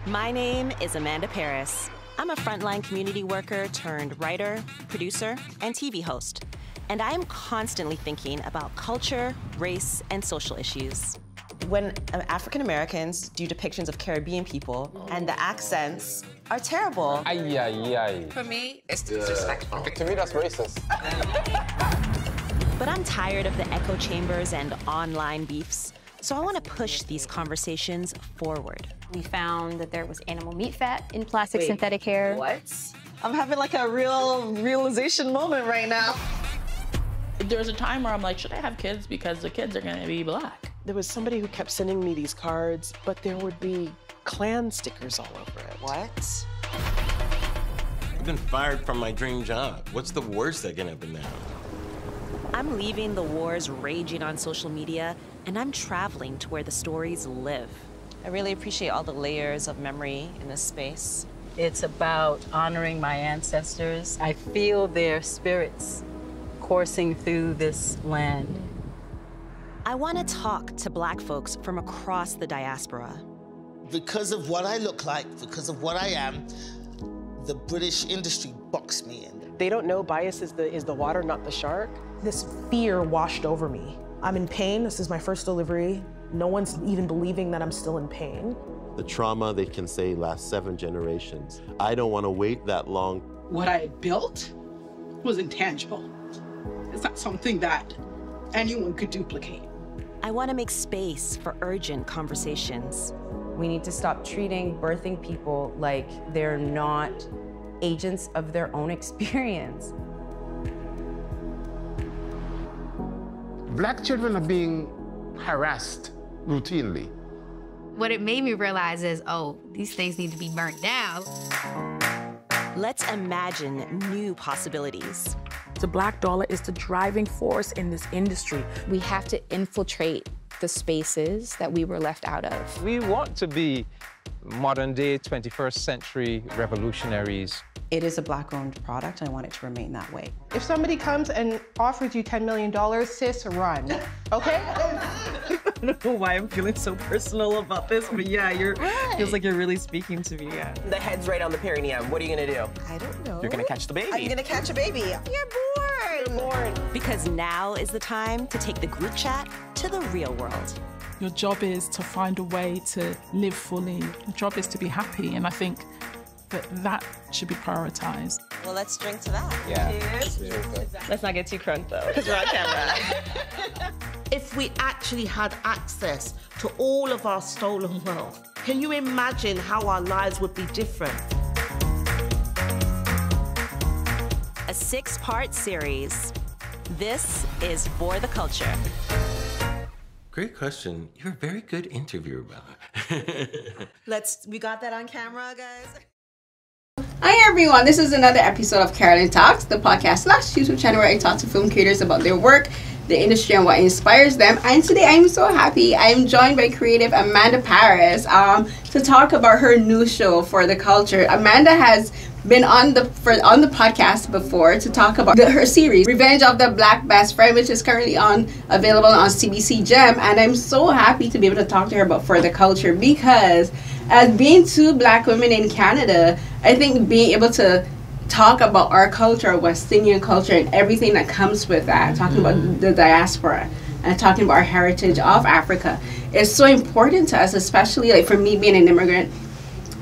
My name is Amanda Parris. I'm a frontline community worker turned writer, producer, and TV host. And I am constantly thinking about culture, race, and social issues. When African Americans do depictions of Caribbean people and the accents are terrible. Ay, ay, ay. For me, it's disrespectful. To me, that's racist. But I'm tired of the echo chambers and online beefs, so I want to push these conversations forward. We found that there was animal meat fat in plastic synthetic hair. What? I'm having like a real realization moment right now. There was a time where I'm like, should I have kids because the kids are gonna be black? There was somebody who kept sending me these cards, but there would be Klan stickers all over it. What? I've been fired from my dream job. What's the worst that can happen now? I'm leaving the wars raging on social media, and I'm traveling to where the stories live. I really appreciate all the layers of memory in this space. It's about honoring my ancestors. I feel their spirits coursing through this land. I want to talk to Black folks from across the diaspora. Because of what I look like, because of what I am, the British industry boxed me in. They don't know bias is the water, not the shark. This fear washed over me. I'm in pain. This is my first delivery. No one's even believing that I'm still in pain. The trauma, they can say, lasts 7 generations. I don't want to wait that long. What I built was intangible. It's not something that anyone could duplicate. I want to make space for urgent conversations. We need to stop treating birthing people like they're not agents of their own experience. Black children are being harassed routinely. What it made me realize is, oh, these things need to be burnt down. Let's imagine new possibilities. The Black dollar is the driving force in this industry. We have to infiltrate the spaces that we were left out of. We want to be modern-day 21st century revolutionaries. It is a Black-owned product, and I want it to remain that way. If somebody comes and offers you $10 million, sis, run, okay? I don't know why I'm feeling so personal about this, but yeah, feels like you're really speaking to me, yeah. The head's right on the perineum. What are you gonna do? I don't know. You're gonna catch the baby. I'm gonna catch a baby. You're born. You're born. Because now is the time to take the group chat to the real world. Your job is to find a way to live fully. Your job is to be happy, and I think that should be prioritized. Well, let's drink to that. Yeah. Cheers. Let's not get too crunk though, because we're on camera. If we actually had access to all of our stolen wealth, can you imagine how our lives would be different? A 6-part series. This is For the Culture. Great question. You're a very good interviewer, Bella. We got that on camera, guys? Hi everyone, this is another episode of Carolyn Talks, the podcast / YouTube channel where I talk to film creators about their work, the industry, and what inspires them. And today I'm so happy I'm joined by creative Amanda Parris to talk about her new show, For the Culture. Amanda has been on the podcast before to talk about her series Revenge of the Black Best Friend, which is currently available on CBC GEM, and I'm so happy to be able to talk to her about For the Culture, because as being 2 Black women in Canada, I think being able to talk about our culture, West Indian culture, and everything that comes with that, talking about the diaspora and talking about our heritage of Africa is so important to us, especially like for me being an immigrant,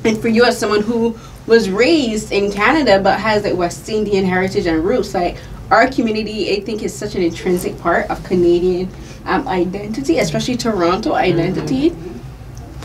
and for you as someone who was raised in Canada but has like West Indian heritage and roots. Like our community, I think, is such an intrinsic part of Canadian identity, especially Toronto identity.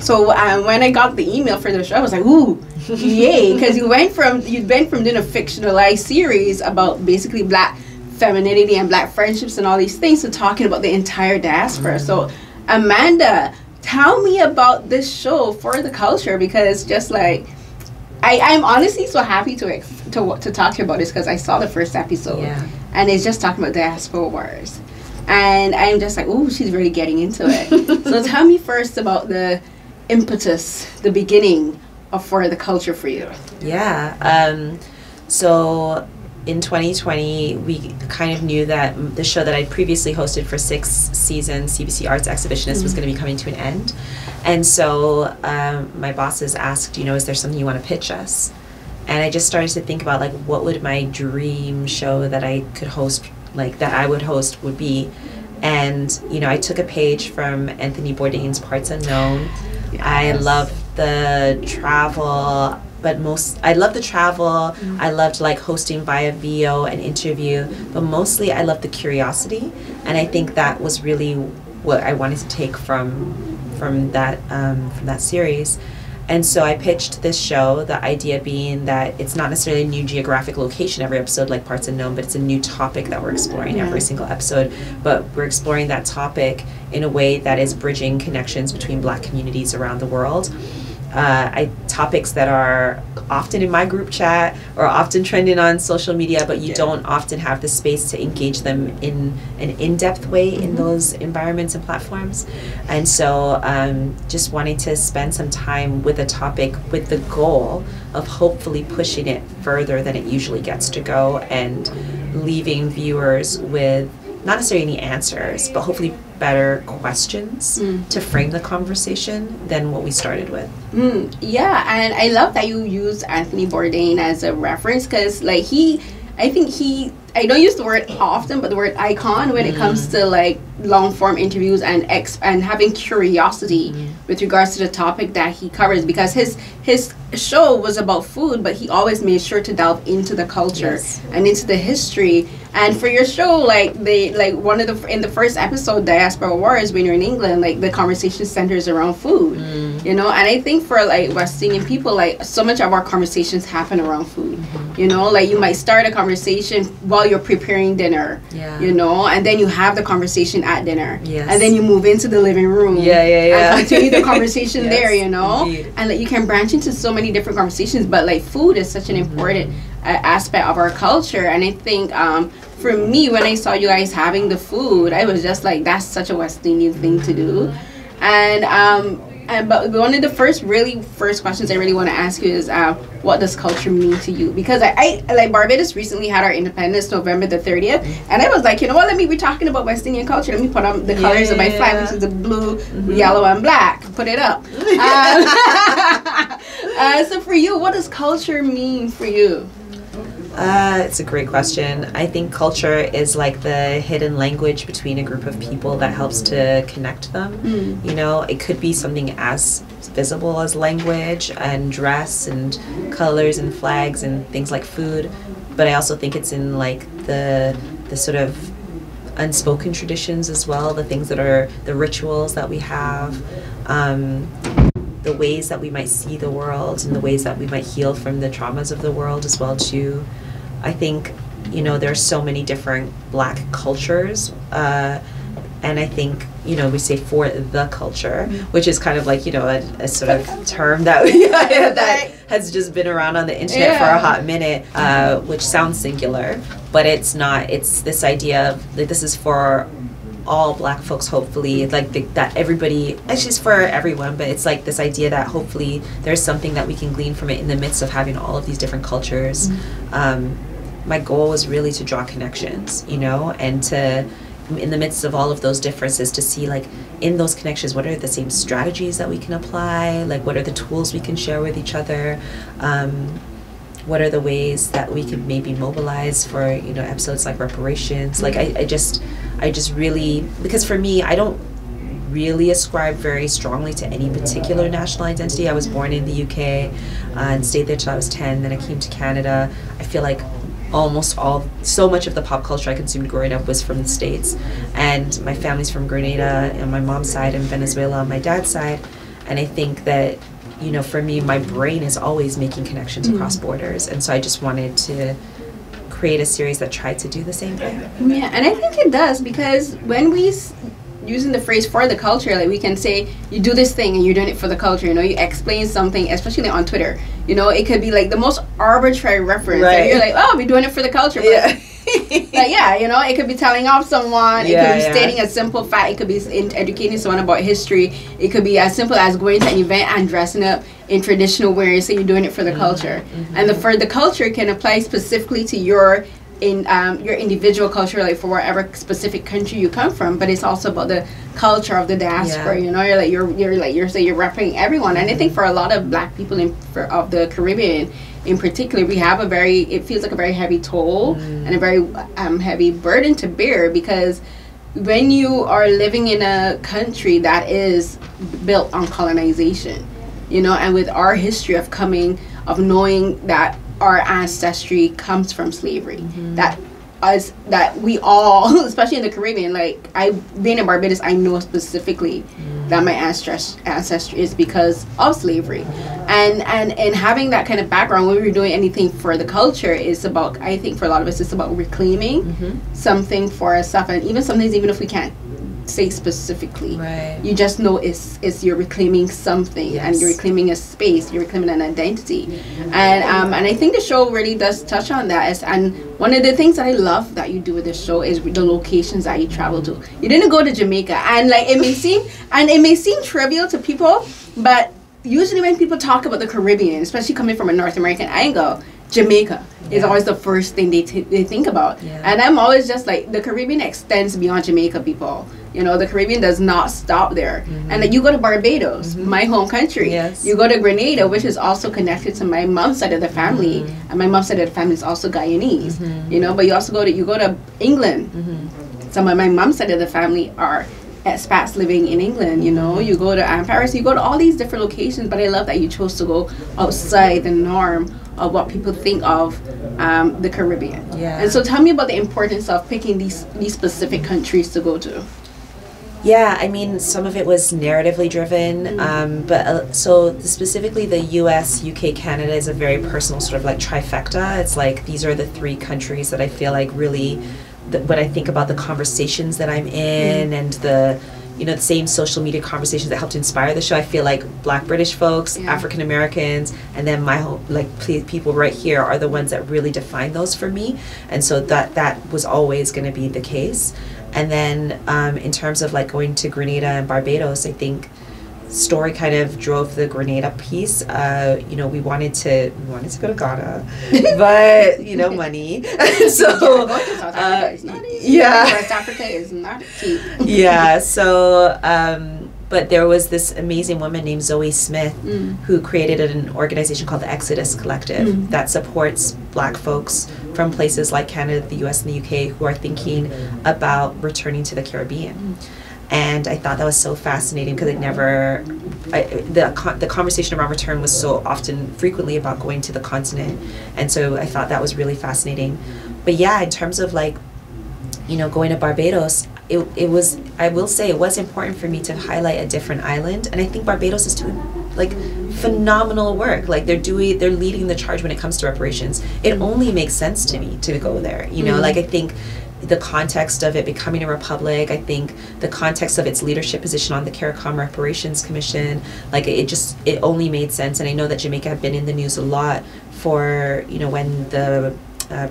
So when I got the email for the show, I was like, ooh, yay, because you'd been from doing a fictionalized series about basically Black femininity and Black friendships and all these things to talking about the entire diaspora. So Amanda, tell me about this show, For the Culture, because just like I'm honestly so happy to talk to you about this, because I saw the first episode, and it's just talking about diaspora wars, and I'm just like, ooh, she's really getting into it. So tell me first about the impetus, the beginning of For the Culture for you. Yeah. So in 2020, we kind of knew that the show that I previously hosted for 6 seasons, CBC Arts Exhibitionist, was going to be coming to an end. And so my bosses asked, you know, is there something you want to pitch us? And I just started to think about, like, what would my dream show that I could host, like, that I would host would be. And, you know, I took a page from Anthony Bourdain's Parts Unknown. Yes. I love the travel, but I love the travel. I loved, like, hosting via VO and interview, but mostly I loved the curiosity. And I think that was really what I wanted to take from that series. And so I pitched this show, the idea being that it's not necessarily a new geographic location every episode like Parts Unknown, but it's a new topic that we're exploring every single episode. But we're exploring that topic in a way that is bridging connections between Black communities around the world. Topics that are often in my group chat or often trending on social media, but you don't often have the space to engage them in an in-depth way in those environments and platforms. And so just wanting to spend some time with a topic with the goal of hopefully pushing it further than it usually gets to go and leaving viewers with not necessarily any answers, but hopefully better questions to frame the conversation than what we started with. Yeah, and I love that you use Anthony Bourdain as a reference, because like I don't use the word often, but the word icon when it comes to like long form interviews and having curiosity with regards to the topic that he covers, because his show was about food, but he always made sure to delve into the culture and into the history. And for your show, like in the first episode, Diaspora Wars, when you're in England, like the conversation centers around food, you know. And I think for like West Indian people, like so much of our conversations happen around food, you know. Like you might start a conversation while you're preparing dinner, you know, and then you have the conversation at dinner, and then you move into the living room, and continue the conversation there, you know. And like you can branch into so many different conversations, but like food is such an important aspect of our culture. And I think for me, when I saw you guys having the food, I was just like, that's such a West Indian thing to do. But one of the first questions I really want to ask you is, what does culture mean to you? Because I like Barbados recently had our independence, November the 30th, and I was like, you know what, let me be talking about West Indian culture. Let me put on the colors of my flag, which is the blue, yellow, and black. Put it up. So for you, what does culture mean for you? It's a great question. I think culture is like the hidden language between a group of people that helps to connect them. You know, it could be something as visible as language and dress and colors and flags and things like food, but I also think it's in like the sort of unspoken traditions as well, the things that are the rituals that we have, the ways that we might see the world and the ways that we might heal from the traumas of the world as well too. I think, you know, there's so many different Black cultures, and I think, you know, we say for the culture, which is kind of like, you know, a sort of term that that has just been around on the internet for a hot minute, which sounds singular, but it's not. It's this idea of like, this is for all Black folks, hopefully, like that everybody, actually it's for everyone, but it's like this idea that hopefully there's something that we can glean from it in the midst of having all of these different cultures. My goal was really to draw connections, you know, and to, in the midst of all of those differences, to see like in those connections, what are the same strategies that we can apply, like what are the tools we can share with each other, what are the ways that we can maybe mobilize for, you know, episodes like reparations. Like I just really, because for me, I don't really ascribe very strongly to any particular national identity. I was born in the UK and stayed there till I was 10, then I came to Canada. I feel like so much of the pop culture I consumed growing up was from the States, and my family's from Grenada on my mom's side and Venezuela on my dad's side, and I think that, you know, for me, my brain is always making connections across borders, and so I just wanted to create a series that tried to do the same thing. Yeah, and I think it does, because when we using the phrase for the culture, like we can say you do this thing and you're doing it for the culture, you know, you explain something, especially on Twitter, you know, it could be like the most arbitrary reference, and you're like, oh, we're doing it for the culture, but Like, yeah, you know, it could be telling off someone. It could be stating a simple fact. It could be educating someone about history. It could be as simple as going to an event and dressing up in traditional wear. So you're doing it for the culture. And for the culture can apply specifically to your individual culture, like for whatever specific country you come from, but it's also about the culture of the diaspora. You know, you're representing everyone. And I think for a lot of Black people of the Caribbean in particular, we have it feels like a very heavy toll and a very heavy burden to bear, because when you are living in a country that is built on colonization, you know, and with our history of knowing that our ancestry comes from slavery, that we all, especially in the Caribbean, like being in Barbados, I know specifically that my ancestry is because of slavery, and having that kind of background when we're doing anything for the culture is about, I think for a lot of us, it's about reclaiming something for ourselves, and even sometimes even if we can't say specifically, you just know it's you're reclaiming something, and you're reclaiming a space, you're reclaiming an identity, and I think the show really does touch on that. And one of the things that I love that you do with the show is the locations that you travel to. You didn't go to Jamaica, and like it may seem trivial to people, but usually when people talk about the Caribbean, especially coming from a North American angle, Jamaica is always the first thing they think about. And I'm always just like, the Caribbean extends beyond Jamaica, people. You know, the Caribbean does not stop there. And like, you go to Barbados, my home country. You go to Grenada, which is also connected to my mom's side of the family. And my mom's side of the family is also Guyanese. You know, but you also go to England. Some of my mom's side of the family are expats living in England, you know. You go to Amanda Parris, you go to all these different locations, but I love that you chose to go outside the norm of what people think of the Caribbean. And so tell me about the importance of picking these specific countries to go to. Yeah, I mean, some of it was narratively driven, but so specifically the US, UK, Canada is a very personal sort of like trifecta. It's like, these are the three countries that I feel like really, when I think about the conversations that I'm in and the, you know, the same social media conversations that helped inspire the show, I feel like Black British folks, African Americans, and then my whole, like, people right here are the ones that really define those for me. And so that was always going to be the case. And then in terms of like going to Grenada and Barbados, I think story kind of drove the Grenada piece. You know, we wanted to go to Ghana, but you know, money. So South Africa is not easy. West Africa is not cheap. So but there was this amazing woman named Zoe Smith who created an organization called the Exodus Collective that supports Black folks from places like Canada, the US, and the UK who are thinking about returning to the Caribbean. And I thought that was so fascinating because the conversation around return was so frequently about going to the continent. And so I thought that was really fascinating. But yeah, in terms of like, you know, going to Barbados, it was, I will say, it was important for me to highlight a different island. And I think Barbados is doing like phenomenal work. Like they're leading the charge when it comes to reparations. It only makes sense to me to go there. You know, like I think the context of it becoming a republic, I think the context of its leadership position on the CARICOM Reparations Commission, like it only made sense. And I know that Jamaica had been in the news a lot for, you know, when the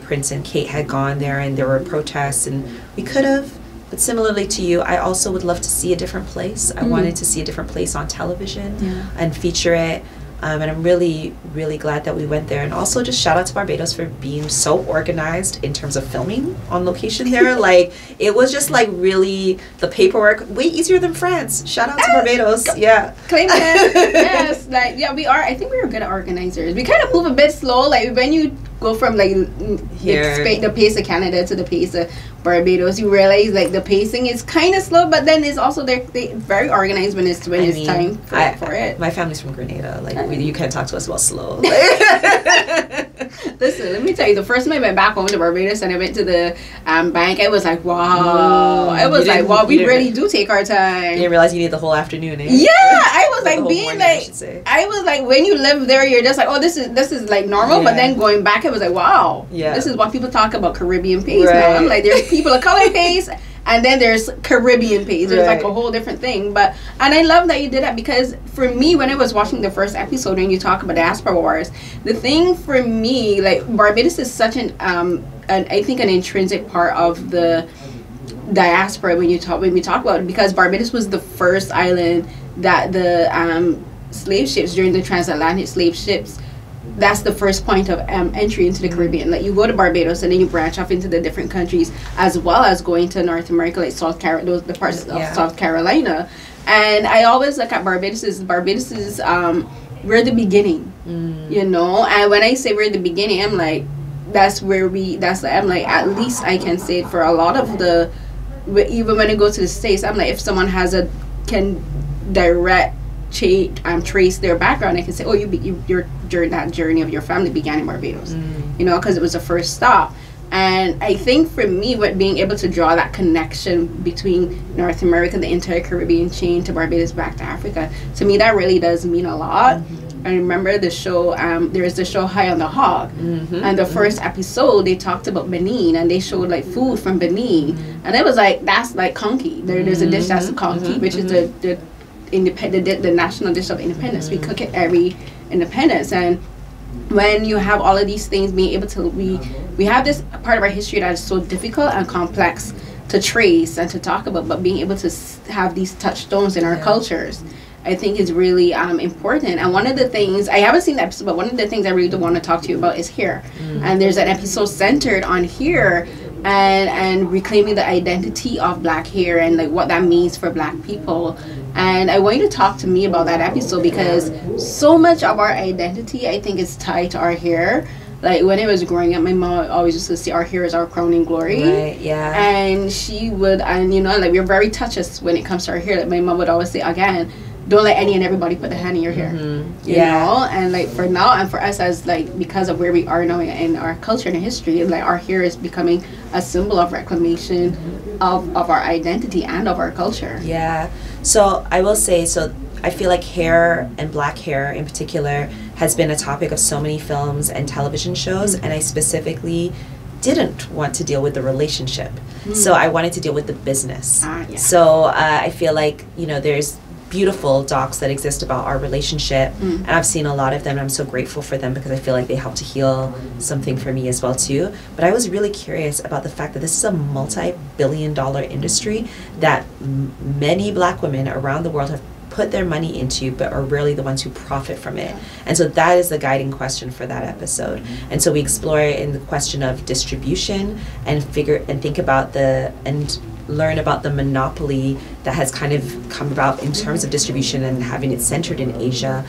Prince and Kate had gone there and there were protests, and we could have, but similarly to you, I also would love to see a different place. I wanted to see a different place on television and feature it. And I'm really, really glad that we went there. And also just shout out to Barbados for being so organized in terms of filming on location there. Like, it was just like really, the paperwork, way easier than France. Shout out to Barbados. Claim it. Yes. Like, yeah, we are. I think we were good organizers. We kind of move a bit slow. Like, when you go from like the pace of Canada to the pace of Barbados, you realize like the pacing is kind of slow, but then it's also they're very organized when it's time for it. My family's from Grenada. Like you can't talk to us about slow. Listen, let me tell you, the first time I went back home to Barbados and I went to the bank, I was like, wow. I was like, wow, we really do take our time. You didn't realize you need the whole afternoon, eh? Yeah, I was like being like, I was like, when you live there, you're just like, oh, this is like normal. But then going back, I was like, wow, this is what people talk about Caribbean pace now. I'm like, there's people of color pace, and then there's Caribbean pace. There's like a whole different thing. And I love that you did that, because for me, when I was watching the first episode and you talk about diaspora wars, the thing for me, like Barbados is such an I think an intrinsic part of the diaspora when we talk about it, because Barbados was the first island that the slave ships, during the transatlantic slave ships, that's the first point of entry into the Caribbean. Like, you go to Barbados and then you branch off into the different countries, as well as going to North America, like the parts of South Carolina. And I always look at Barbados is we're the beginning, you know. And when I say we're the beginning, I'm like, I'm like, at least I can say for a lot of the, even when I go to the States, I'm like, if someone can direct trace their background, I can say, oh, your that journey of your family began in Barbados, you know, because it was the first stop. And I think for me, with being able to draw that connection between North America, the entire Caribbean chain, to Barbados, back to Africa, to me that really does mean a lot. I remember the show, there's the show High on the Hog, and the first episode they talked about Benin, and they showed like food from Benin, and it was like, that's like conky. There's a dish that's conky, which is the national dish of independence. We cook it every independence. And when you have all of these things, being able to, we have this part of our history that is so difficult and complex to trace and to talk about, but being able to have these touchstones in our cultures, I think is really important. And one of the things, I haven't seen the episode, but one of the things I really do want to talk to you about is hair. And there's an episode centered on hair and reclaiming the identity of black hair and like what that means for black people. And I want you to talk to me about that episode, because so much of our identity, I think, is tied to our hair. Like, when I was growing up, my mom always used to say our hair is our crowning glory. Right, yeah. And she would, and you know, like, we're very touched when it comes to our hair. Like, my mom would always say, again, don't let any and everybody put the hand in your hair. You know? And like, for now, and for us, as like, because of where we are now in our culture and history, like, our hair is becoming a symbol of reclamation of our identity and of our culture. Yeah. So I will say, I feel like hair, and black hair in particular, has been a topic of so many films and television shows, and I specifically didn't want to deal with the relationship. So I wanted to deal with the business. So I feel like, you know, there's beautiful docs that exist about our relationship, and I've seen a lot of them, and I'm so grateful for them, because I feel like they help to heal something for me as well too. But I was really curious about the fact that this is a multi-billion-dollar industry that many black women around the world have put their money into, but are really the ones who profit from it. And so that is the guiding question for that episode. And so we explore it in the question of distribution, and think about and learn about the monopoly that has kind of come about in terms of distribution and having it centered in Asia,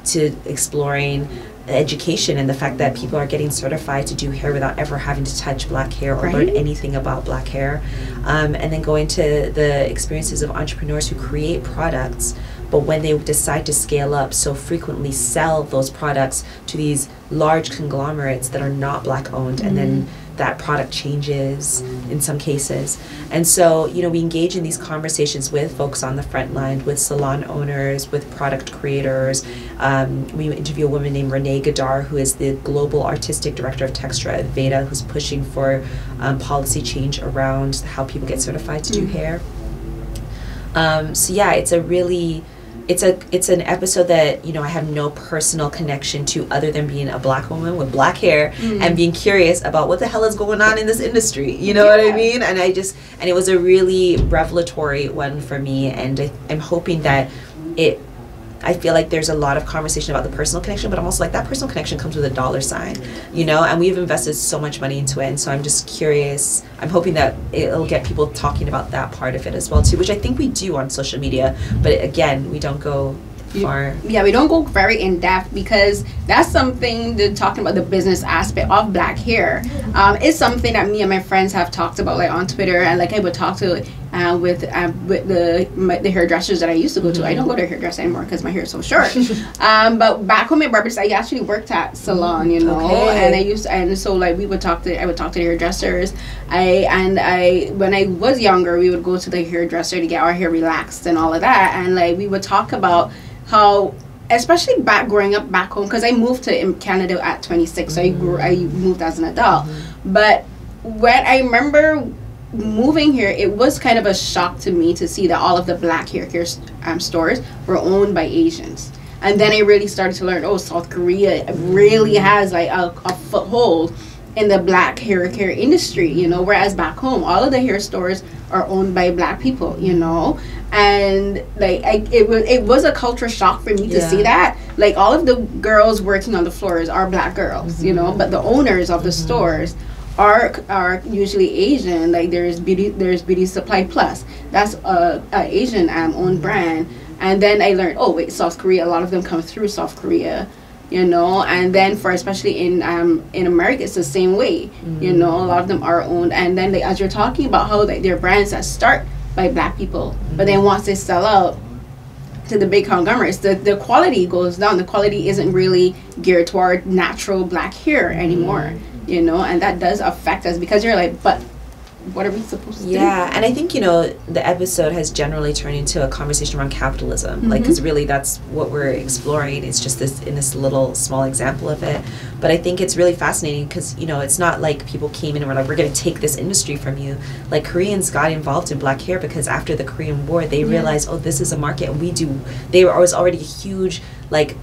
to exploring education and the fact that people are getting certified to do hair without ever having to touch black hair or learn anything about black hair, and then going to the experiences of entrepreneurs who create products, but when they decide to scale up, so frequently sell those products to these large conglomerates that are not black owned, and then that product changes in some cases. And so, you know, we engage in these conversations with folks on the front line, with salon owners, with product creators. We interview a woman named Renee Gadar, who is the global artistic director of Textra at Veda, who's pushing for policy change around how people get certified to do hair. So yeah, it's a really, it's an episode that, you know, I have no personal connection to other than being a black woman with black hair and being curious about what the hell is going on in this industry. You know what I mean? And it was a really revelatory one for me, and I'm hoping that I feel like there's a lot of conversation about the personal connection, but I'm also like, that personal connection comes with a dollar sign, you know, and we've invested so much money into it. And so I'm just curious. I'm hoping that it'll get people talking about that part of it as well too, which I think we do on social media, but again, we don't go far. Yeah, we don't go very in depth, because that's something that talking about the business aspect of black hair is something that me and my friends have talked about, like on Twitter, and like I would talk to with the hairdressers that I used to go to. I don't go to a hairdresser anymore because my hair is so short. But back home in Barbados, I actually worked at salon, you know, and so like I would talk to the hairdressers. When I was younger, we would go to the hairdresser to get our hair relaxed and all of that, and like we would talk about how, especially growing up back home, because I moved to Canada at 26, so I moved as an adult. But when I remember moving here, it was kind of a shock to me to see that all of the black hair care stores were owned by Asians. And then I really started to learn, oh, South Korea really has like a foothold in the black hair care industry, you know, whereas back home, all of the hair stores are owned by black people, you know, and like it was a culture shock for me to see that. Like all of the girls working on the floors are black girls, you know, but the owners of the stores are usually Asian. Like there's Beauty Supply Plus, that's a Asian owned brand. And then I learned, oh wait, South Korea, a lot of them come through South Korea, you know. And then for especially in America, it's the same way, you know, a lot of them are owned. And then as you're talking about how like they're brands that start by black people, but then once they sell out to the big conglomerates, the quality goes down. The quality isn't really geared toward natural black hair anymore, you know, and that does affect us because you're like, but what are we supposed to do? Yeah, and I think, you know, the episode has generally turned into a conversation around capitalism, like, because really that's what we're exploring. It's just this little small example of it. But I think it's really fascinating because, you know, it's not like people came in and were like, we're going to take this industry from you. Like, Koreans got involved in black hair because after the Korean War, they realized, oh, this is a market, and was already a huge, like,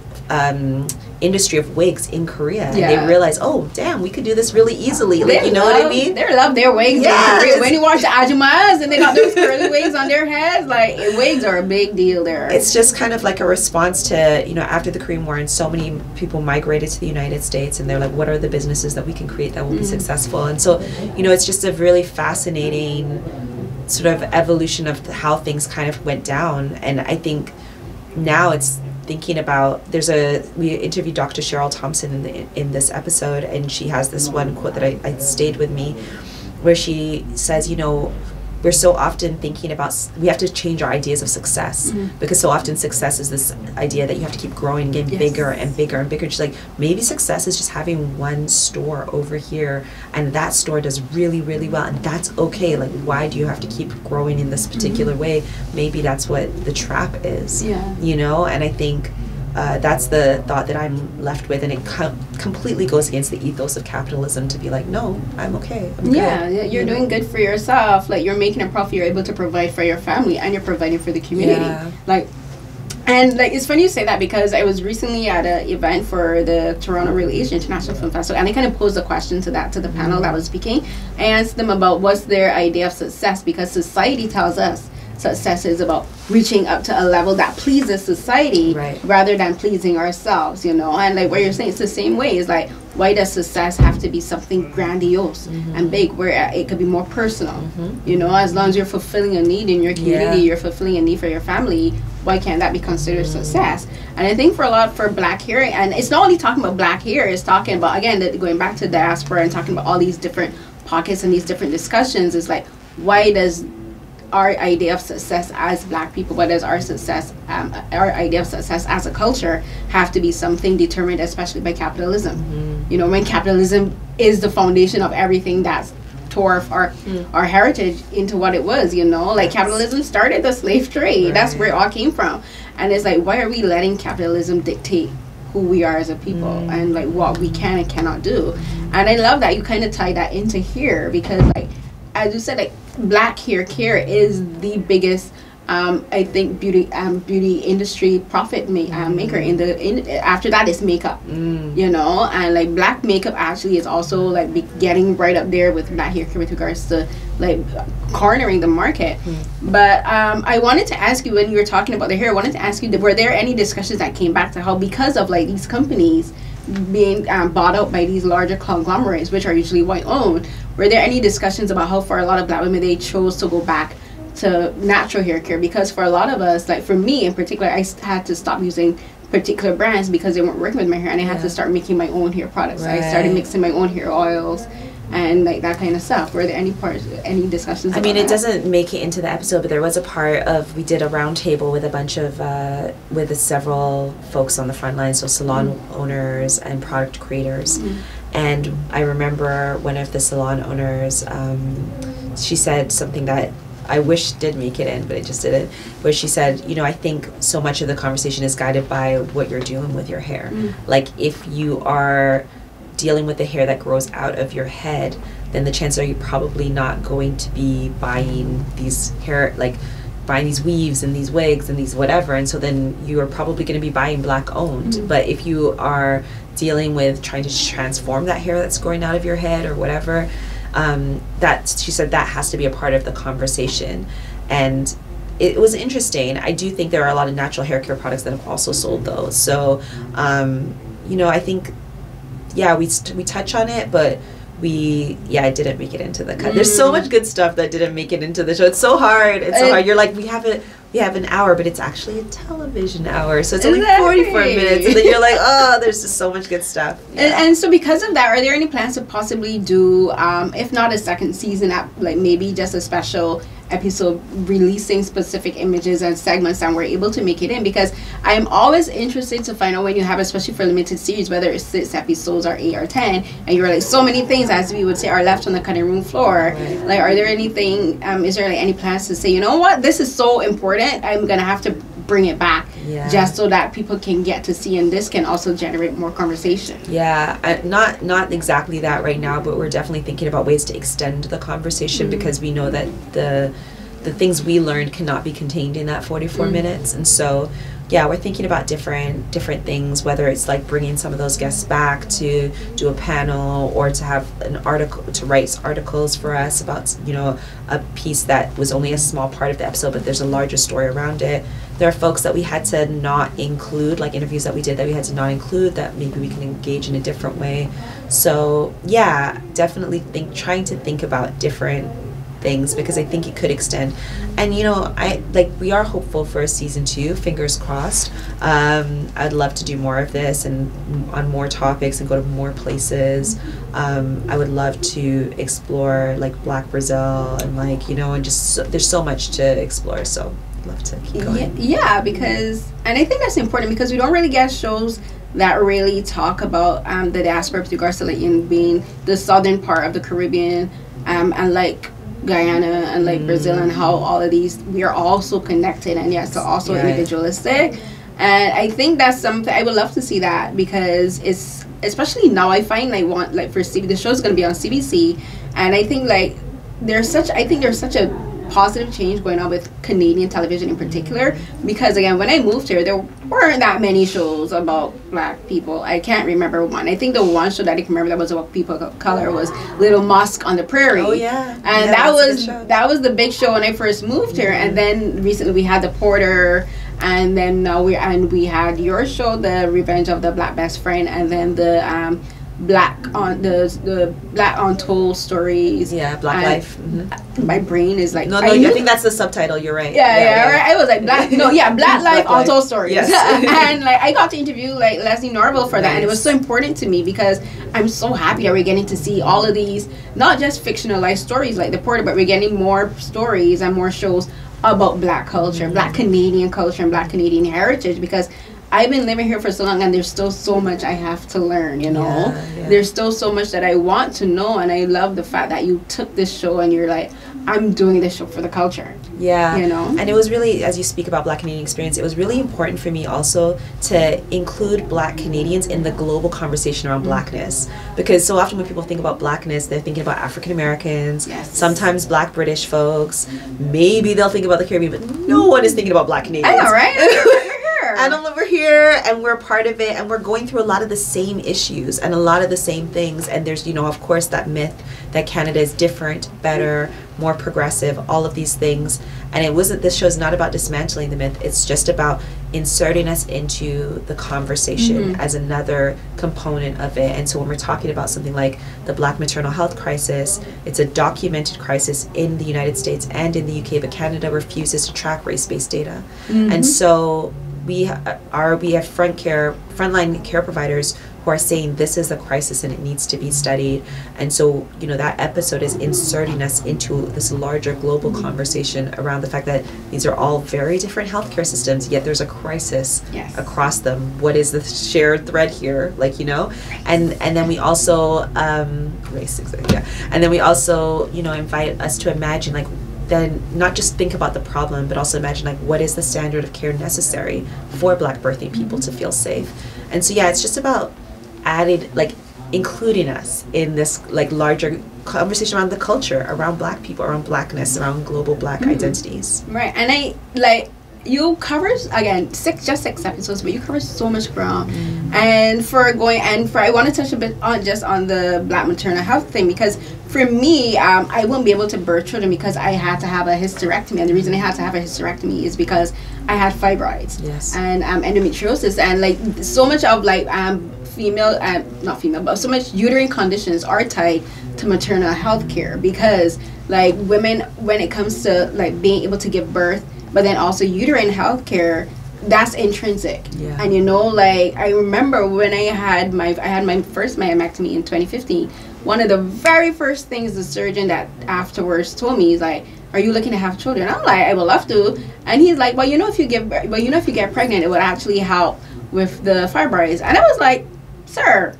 industry of wigs in Korea, and they realized, oh damn, we could do this really easily. Like, you know what I mean? They love their wigs. Yeah. When you watch the ajumas and they got those curly wigs on their heads, like wigs are a big deal there. It's just kind of like a response to, you know, after the Korean War, and so many people migrated to the United States, and they're like, what are the businesses that we can create that will be successful? And so, you know, it's just a really fascinating sort of evolution of how things kind of went down. And I think now it's thinking about, we interviewed Dr. Cheryl Thompson in this episode, and she has this one quote that I stayed with me, where she says, you know, we're so often thinking about, we have to change our ideas of success, because so often success is this idea that you have to keep growing, getting bigger and bigger and bigger. Just like, maybe success is just having one store over here, and that store does really, really well, and that's okay. Like, why do you have to keep growing in this particular way? Maybe that's what the trap is, you know? And I think that's the thought that I'm left with, and it completely goes against the ethos of capitalism to be like, no, I'm okay. I'm good. You're doing good for yourself. Like, you're making a profit, you're able to provide for your family, and you're providing for the community. Like, and like, it's funny you say that, because I was recently at an event for the Toronto Real Asian International Film Festival, and I kind of posed a question to the panel that was speaking. I asked them about what's their idea of success, because society tells us success is about reaching up to a level that pleases society rather than pleasing ourselves, you know. And like what you're saying, it's the same way. It's like, why does success have to be something grandiose and big, where it could be more personal, you know? As long as you're fulfilling a need in your community, you're fulfilling a need for your family, why can't that be considered success? And I think for black hair, and it's not only talking about black hair, it's talking about, again, going back to diaspora and talking about all these different pockets and these different discussions, is like, why does our idea of success as black people, what is our success, our idea of success as a culture, have to be something determined especially by capitalism? You know, when capitalism is the foundation of everything that's tore our heritage into what it was, you know? Like, capitalism started the slave trade. That's where it all came from. And it's like, why are we letting capitalism dictate who we are as a people and like what we can and cannot do? And I love that you kind of tie that into here, because like, as you said, like, black hair care is the biggest, I think, beauty industry profit maker. After that is makeup, you know, and like black makeup actually is also like getting right up there with black hair care with regards to like cornering the market. But I wanted to ask you, when you were talking about the hair, I wanted to ask you, were there any discussions that came back to how, because of like these companies being bought out by these larger conglomerates, which are usually white owned, were there any discussions about how for a lot of black women they chose to go back to natural hair care? Because for a lot of us, like for me in particular, I had to stop using particular brands because they weren't working with my hair, and I had to start making my own hair products. I started mixing my own hair oils and like that kind of stuff. Were there any discussions? I mean, it doesn't make it into the episode, but there was a part of, we did a round table with a bunch of with several folks on the front line, so salon owners and product creators. And I remember one of the salon owners, she said something that I wish did make it in, but it just didn't, where she said, you know, I think so much of the conversation is guided by what you're doing with your hair. Like, if you are dealing with the hair that grows out of your head, then the chances are you're probably not going to be buying these hair, like buying these weaves and these wigs and these whatever, and so then you are probably going to be buying black owned. But if you are dealing with trying to transform that hair that's growing out of your head or whatever, that she said that has to be a part of the conversation. And it was interesting. I do think there are a lot of natural hair care products that have also sold those. So you know, I think we touch on it, but it didn't make it into the cut. There's so much good stuff that didn't make it into the show. It's so hard. It's so hard. You're like, we have an hour, but it's actually a television hour, so it's only 44 minutes, and then you're like, oh, there's just so much good stuff. And so because of that, are there any plans to possibly do, if not a second season, like maybe just a special episode releasing specific images and segments that we're able to make it in? Because I'm always interested to find out when you have, especially for limited series, whether it's 6 episodes or 8 or 10, and you're like, so many things, as we would say, are left on the cutting room floor. Like, are there anything, is there like any plans to say, you know what, this is so important, I'm gonna have to bring it back, just so that people can get to see, and this can also generate more conversation? Not exactly that right now, but we're definitely thinking about ways to extend the conversation, because we know that the things we learned cannot be contained in that 44 minutes. And so we're thinking about different things, whether it's like bringing some of those guests back to do a panel, or to have an article, to write articles for us about, you know, a piece that was only a small part of the episode, but there's a larger story around it. There are folks that we had to not include, like interviews that we did that we had to not include, that maybe we can engage in a different way. So definitely trying to think about different things, because I think it could extend. And you know, we are hopeful for a season 2, fingers crossed. I'd love to do more of this and on more topics and go to more places. I would love to explore like Black Brazil and like, you know, and just there's so much to explore, so I'd love to keep going. Because, and I think that's important, because we don't really get shows that really talk about the diaspora with regards to like being the southern part of the Caribbean, and like Guyana and like Brazil, and how all of these, we are all so connected, and yet so also individualistic. And I think that's something I would love to see, that because it's, especially now, I find like for CBC, the show's going to be on CBC, and I think like there's such a positive change going on with Canadian television in particular, because again, when I moved here, there weren't that many shows about Black people. I can't remember one. I think the one show that I can remember that was about people of color was Little Mosque on the Prairie. And that was the big show when I first moved here. And then recently we had The Porter, and then now we had your show, The Revenge of the Black Best Friend, and then the Black Untold Stories. Black Life. My brain is like, I think that's the subtitle. You're right. Right. I was like, Black Life Untold Stories. And like I got to interview like Leslie Norville for that, and it was so important to me, because I'm so happy that we're getting to see all of these, not just fictionalized stories like The Porter, but we're getting more stories and more shows about Black culture, Black Canadian culture, and Black Canadian heritage, because I've been living here for so long, and there's still so much I have to learn, you know? There's still so much that I want to know, and I love the fact that you took this show and you're like, I'm doing this show for the culture. You know? And it was really, as you speak about Black Canadian experience, it was really important for me also to include Black Canadians in the global conversation around Blackness. Because so often when people think about Blackness, they're thinking about African Americans, sometimes Black British folks, maybe they'll think about the Caribbean, but no one is thinking about Black Canadians. I know, right? And we're here, and we're part of it, and we're going through a lot of the same issues and a lot of the same things. And there's, you know, of course, that myth that Canada is different, better, more progressive, all of these things. And this show's not about dismantling the myth. It's just about inserting us into the conversation as another component of it. And so when we're talking about something like the Black maternal health crisis, it's a documented crisis in the United States and in the UK, but Canada refuses to track race-based data. And so we have frontline care providers who are saying this is a crisis and it needs to be studied. And so, you know, that episode is inserting us into this larger global conversation around the fact that these are all very different healthcare systems, yet there's a crisis across them. What is the shared thread here? Like, you know, and then we also race, and then we also, you know, invite us to imagine, like, then not just think about the problem, but also imagine, like, what is the standard of care necessary for Black birthing people to feel safe. And so it's just about including us in this like larger conversation around the culture, around Black people, around Blackness, around global Black identities. Right, and I like you cover again just six episodes, but you cover so much ground. And I want to touch a bit on the Black maternal health thing, because for me, I wouldn't be able to birth children because I had to have a hysterectomy, and the reason I had to have a hysterectomy is because I had fibroids and endometriosis, and like so much of like not female, but so much uterine conditions are tied to maternal health care, because like women, when it comes to like being able to give birth, but then also uterine health care, that's intrinsic. And you know, like I remember when I had my first myomectomy in 2015, one of the very first things the surgeon that afterwards told me is like, are you looking to have children? I'm like, I would love to. And he's like, well, if you get pregnant, it would actually help with the fibroids. And I was like, sir,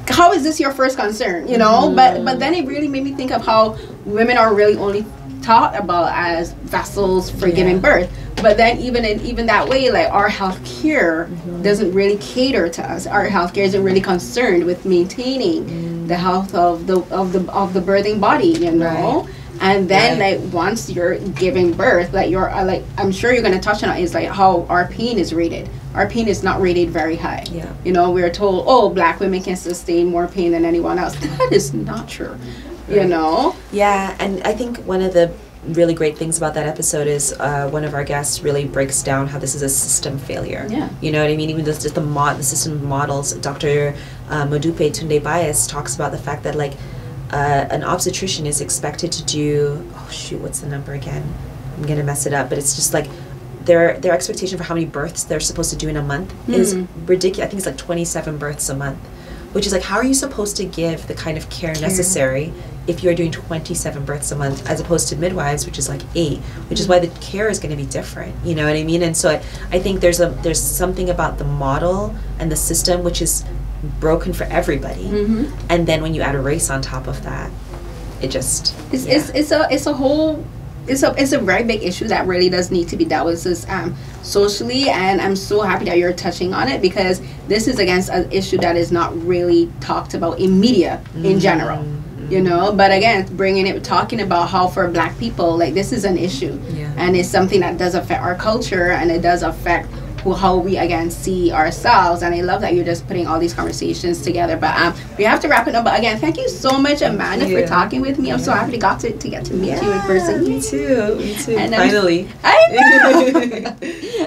how is this your first concern? You know, but then it really made me think of how women are really only taught about as vessels for giving birth. But then even that way, like our healthcare doesn't really cater to us. Our healthcare isn't really concerned with maintaining the health of the birthing body, you know. And then like once you're giving birth, like you're like I'm sure you're gonna touch on it, is like how our pain is rated. Our pain is not rated very high. You know, we're told, oh, Black women can sustain more pain than anyone else. That is not true. You know? Yeah, and I think one of the really great things about that episode is one of our guests really breaks down how this is a system failure. You know what I mean? Even just the system models. Dr. Modupe Tunde Bias talks about the fact that like an obstetrician is expected to do, oh shoot, what's the number again? I'm gonna mess it up, but it's just like their expectation for how many births they're supposed to do in a month is ridiculous. I think it's like 27 births a month, which is like, how are you supposed to give the kind of care necessary if you're doing 27 births a month, as opposed to midwives, which is like 8, which is why the care is going to be different. You know what I mean? And so I think there's something about the model and the system which is broken for everybody. And then when you add a race on top of that, it just it's a very big issue that really does need to be dealt with socially, and I'm so happy that you're touching on it, because this is against an issue that is not really talked about in media in general. You know, but again, talking about how for Black people, like this is an issue, and it's something that does affect our culture, and it does affect how we again see ourselves. And I love that you're just putting all these conversations together. But we have to wrap it up. But again, thank you so much, Amanda, for talking with me. I'm so happy to get to meet you in person. Me too. And finally, I know.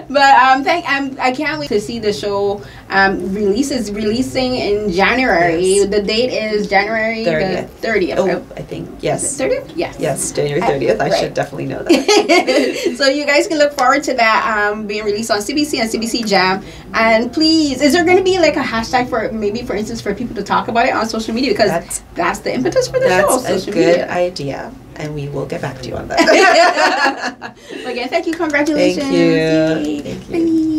But I can't wait to see the show. Releasing in January. The date is January 30th. Oh, I think yes. 30th? Yes, January 30th. I should definitely know that. So you guys can look forward to that being released on CBC and CBC GEM. And please, is there going to be like a hashtag for instance, for people to talk about it on social media? Because that's the impetus for the show. That's a good idea. And we will get back to you on that. Again, thank you. Congratulations. Thank you. Bye.